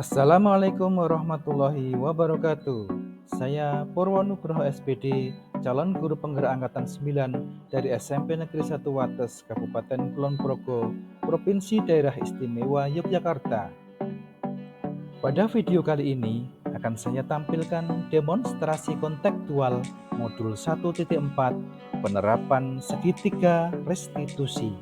Assalamualaikum warahmatullahi wabarakatuh. Saya Purwonugroho SPD, calon guru penggerak angkatan 9 dari SMP Negeri 1 Wates, Kabupaten Kulon Progo, Provinsi Daerah Istimewa Yogyakarta. Pada video kali ini akan saya tampilkan demonstrasi kontekstual modul 1.4 penerapan segitiga restitusi.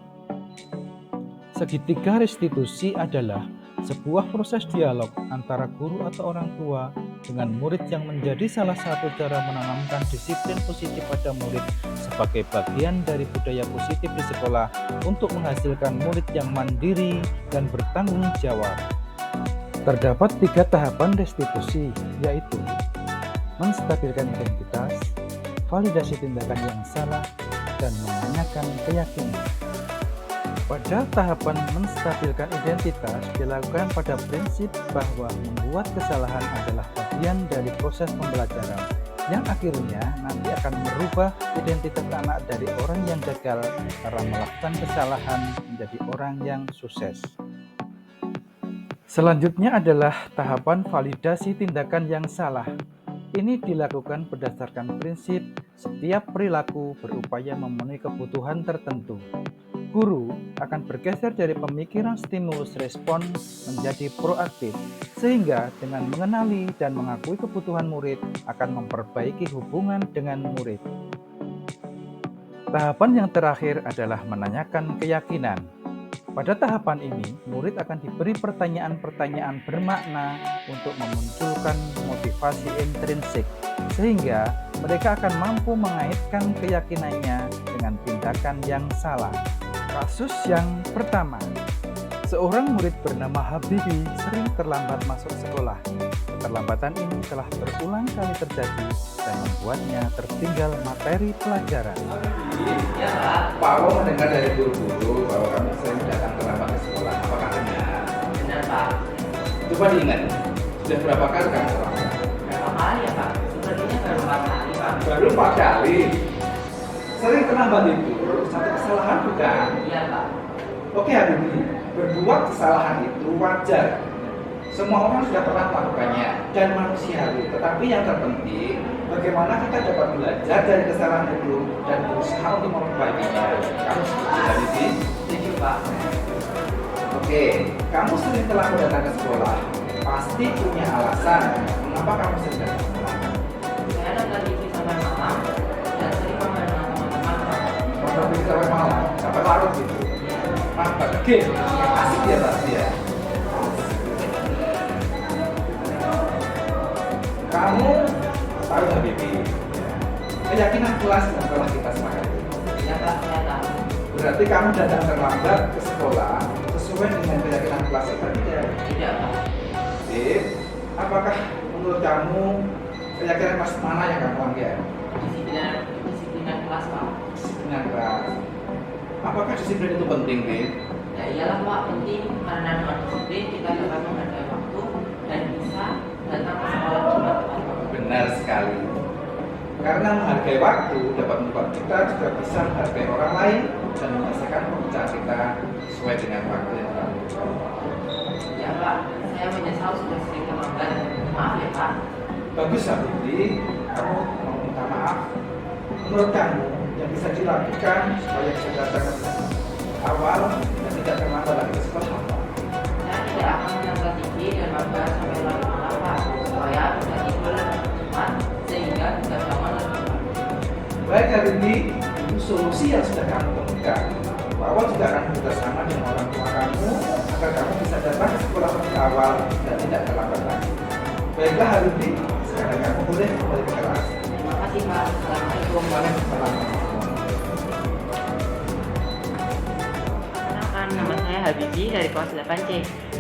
Segitiga restitusi adalah sebuah proses dialog antara guru atau orang tua dengan murid yang menjadi salah satu cara menanamkan disiplin positif pada murid sebagai bagian dari budaya positif di sekolah untuk menghasilkan murid yang mandiri dan bertanggung jawab. Terdapat 3 tahapan restitusi, yaitu menstabilkan identitas, validasi tindakan yang salah, dan menanyakan keyakinan. Pada tahapan menstabilkan identitas dilakukan pada prinsip bahwa membuat kesalahan adalah bagian dari proses pembelajaran yang akhirnya nanti akan merubah identitas anak dari orang yang gagal karena melakukan kesalahan menjadi orang yang sukses. Selanjutnya adalah tahapan validasi tindakan yang salah. Ini dilakukan berdasarkan prinsip setiap perilaku berupaya memenuhi kebutuhan tertentu. Guru akan bergeser dari pemikiran stimulus respon menjadi proaktif, sehingga dengan mengenali dan mengakui kebutuhan murid akan memperbaiki hubungan dengan murid. Tahapan yang terakhir adalah menanyakan keyakinan. Pada tahapan ini, murid akan diberi pertanyaan-pertanyaan bermakna untuk memunculkan motivasi intrinsik, sehingga mereka akan mampu mengaitkan keyakinannya dengan tindakan yang salah. Kasus yang pertama, seorang murid bernama Habibi sering terlambat masuk sekolah. Keterlambatan ini telah berulang kali terjadi dan membuatnya tertinggal materi pelajaran. Pak Wo mendengar dari guru-guru bahwa kami sering datang terlambat ke sekolah. Apakah benar? Benar, Pak. Coba diingat, sudah berapa kali kamu terlambat? Berapa kali ya, Pak? Sepertinya baru 4 kali, Pak. Baru 4 kali. Sering terlambat itu satu kesalahan bukan? Iya, Pak. Oke, hari ini berbuat kesalahan itu wajar. Semua orang sudah pernah melakukannya dan manusiawi. Tetapi yang terpenting, bagaimana kita dapat belajar dari kesalahan itu dan berusaha untuk memperbaikinya. Kamu setuju hari ini? Setuju, Pak. Oke, kamu sering terlambat datang ke sekolah. Pasti punya alasan mengapa kamu sering datang terlambat. Saya nonton TV sampai malam dan sering main dengan teman-teman, Pak. Nonton TV sampai malam, sampai larut gitu. Mantap, oke, asik ya pasti ya. Kamu tahu Habibi, keyakinan kelas yang telah kita sepakati. Iya, Pak. Saya tahu. Berarti kamu datang terlambat ke sekolah sesuai dengan keyakinan kelas itu tidak? Tidak, Pak. Sip. Apakah menurut kamu keyakinan kelas mana yang kamu langgar? Disiplinan kelas, Pak. Disiplinan kelas. Apakah disiplin itu penting, Bib? Ya iyalah, Pak. Penting karena dengan disiplin kita dapat menghargai waktu dan bisa datang ke sekolah dengan tepat. Benar sekali. Karena menghargai waktu dapat membuat kita juga bisa menghargai orang lain dan menyelesaikan pekerjaan kita sesuai dengan waktu yang telah ditentukan. Ya, Pak. Saya menyesal sudah sering terlambat. Maaf ya, Pak. Bagus, Habibi. Kamu mau minta maaf. Menurut kamu yang bisa dilakukan supaya bisa datang ke awal dan tidak terlambat lagi ke sekolah apa? Saya tidak akan menonton TV dan mabar sampai larut malam, Pak, supaya bisa tidur lebih cepat sehingga bisa bangun lebih cepat. Baik, Habibi, itu solusi yang sudah kamu temukan. Bahwa juga akan bekerjasama dengan orang tua kamu agar kamu bisa datang ke sekolah lebih awal dan tidak terlambat lagi. Baiklah, Habibi, sekarang kamu boleh kembali ke kelas. Terima kasih, Pak. Assalamualaikum. Waalaikumsalam. Perkenalkan, nama saya Habibi dari kelas 8C.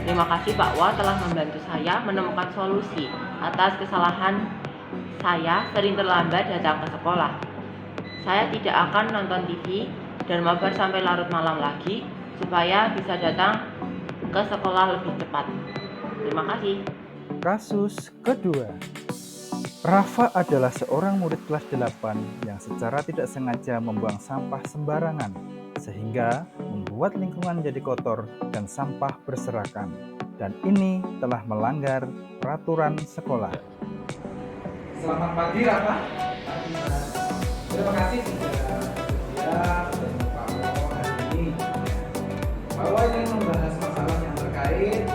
Terima kasih Pak Wa telah membantu saya menemukan solusi atas kesalahan saya sering terlambat datang ke sekolah. Saya tidak akan nonton TV dan mabar sampai larut malam lagi supaya bisa datang ke sekolah lebih cepat. Terima kasih. Kasus kedua, Rafa adalah seorang murid kelas 8 yang secara tidak sengaja membuang sampah sembarangan, sehingga membuat lingkungan jadi kotor dan sampah berserakan. Dan ini telah melanggar peraturan sekolah. Selamat pagi, Rafa. Terima kasih sudah bersedia bertemu Pak Wo hari ini. Pak Wo ingin membahas masalah yang terkait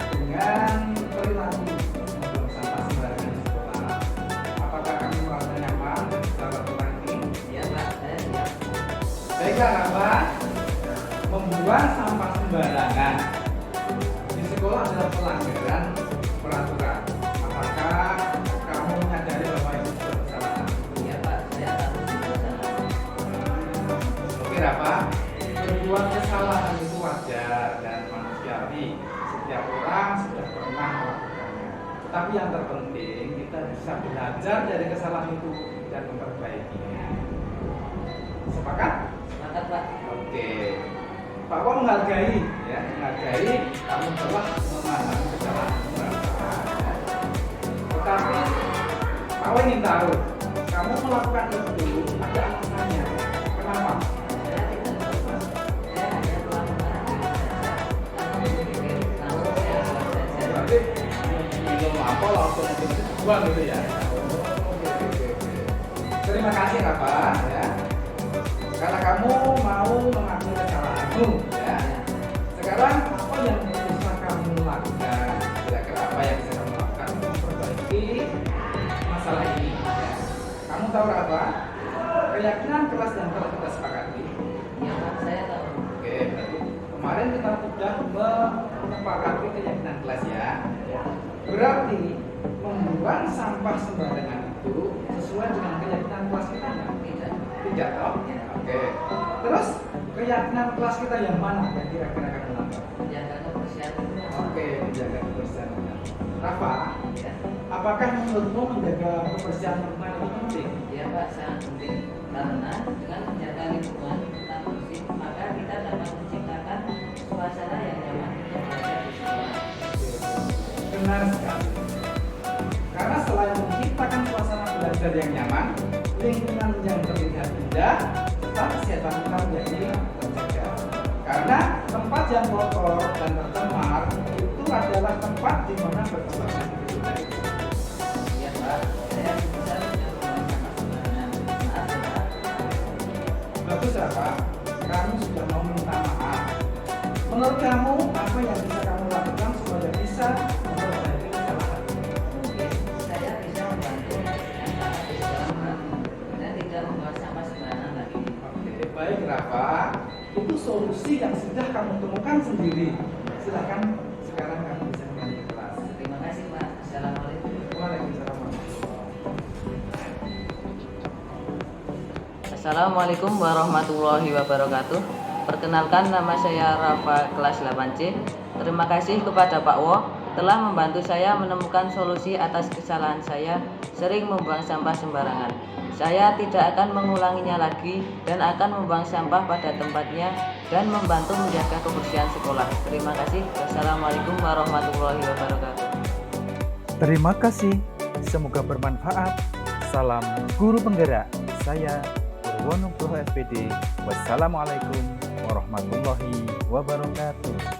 dengan perilaku membuang sampah sembarangan di sekolah. Apakah kamu merasa nyaman dalam aturan ini? Iya Pak, saya siap. Baiklah, Rafa. Membuang sampah sembarangan di sekolah adalah pelanggaran peraturan. Apakah kamu menyadari bahwa itu sebuah kesalahan? Iya Pak, saya tahu itu salah. Oke, Rafa. Berbuat kesalahan itu wajar dan manusiawi. Setiap orang sudah pernah melakukannya. Tetapi yang terpenting kita bisa belajar dari kesalahan itu dan memperbaikinya. Sepakat? Sepakat Pak. Oke. Pak Wo menghargai kamu telah memahami kesalahan Rafa. Tetapi Pak Wo ingin tahu, kamu melakukan itu ada alasannya. Kenapa? Saya tidak tahu Pak. Saya hanya telah memahami saja. Tanpa berpikir kalau saya saja. Berarti minum apa langsung itu buang gitu ya? Oke. Terima kasih Rafa ya. Karena kamu mau mengakui kesalahanmu ya. Sekarang apa yang bisa kamu lakukan? Kira-kira apa yang bisa kamu lakukan untuk memperbaiki masalah ini? Ya. Kamu tahu Rafa, keyakinan kelas yang telah kita sepakati. Iya Pak, saya tahu. Oke, berarti kemarin kita sudah menyepakati keyakinan kelas ya. Berarti membuang sampah sembarangan itu sesuai dengan keyakinan kelas kita nggak? Tidak. Tidak toh? Ya. Oke. Terus keyakinan kelas kita yang mana yang kira-kira kamu langgar? Menjaga kebersihan. Oke, menjaga kebersihan. Rafa, Ya. apakah menurutmu menjaga kebersihan lingkungan itu penting? Iya Pak, sangat penting. Karena dengan menjaga lingkungan tetap bersih, maka kita dapat menciptakan suasana yang nyaman untuk belajar di sekolah. Benar sekali. Karena selain menciptakan suasana belajar yang nyaman, lingkungan yang terlihat indah, serta kesehatan kita menjadi terjaga. Karena tempat yang kotor dan tercemar itu adalah tempat di mana berkembangnya kehidupan. Iya Pak, saya bisa mencoba sembarangan. Maaf ya Pak. Bagus Rafa, kamu sudah mau minta maaf. Menurut kamu, apa yang bisa kamu lakukan supaya bisa memperbaiki kesalahan? Mungkin saya bisa membantu membersihkan sampah di sekolah Pak, dan tidak membuang sampah sembarangan lagi. Oke, baik Rafa. Itu solusi yang sudah kamu temukan sendiri. Silahkan sekarang kamu bisa kembali ke kelas. Terima kasih Pak. Assalamualaikum. Waalaikumsalam. Assalamualaikum warahmatullahi wabarakatuh. Perkenalkan, nama saya Rafa kelas 8C. Terima kasih kepada Pak Wo telah membantu saya menemukan solusi atas kesalahan saya sering membuang sampah sembarangan. Saya tidak akan mengulanginya lagi dan akan membuang sampah pada tempatnya dan membantu menjaga kebersihan sekolah. Terima kasih. Wassalamualaikum warahmatullahi wabarakatuh. Terima kasih, semoga bermanfaat. Salam Guru Penggerak. Saya Purwonugroho SPD. Wassalamualaikum warahmatullahi wabarakatuh.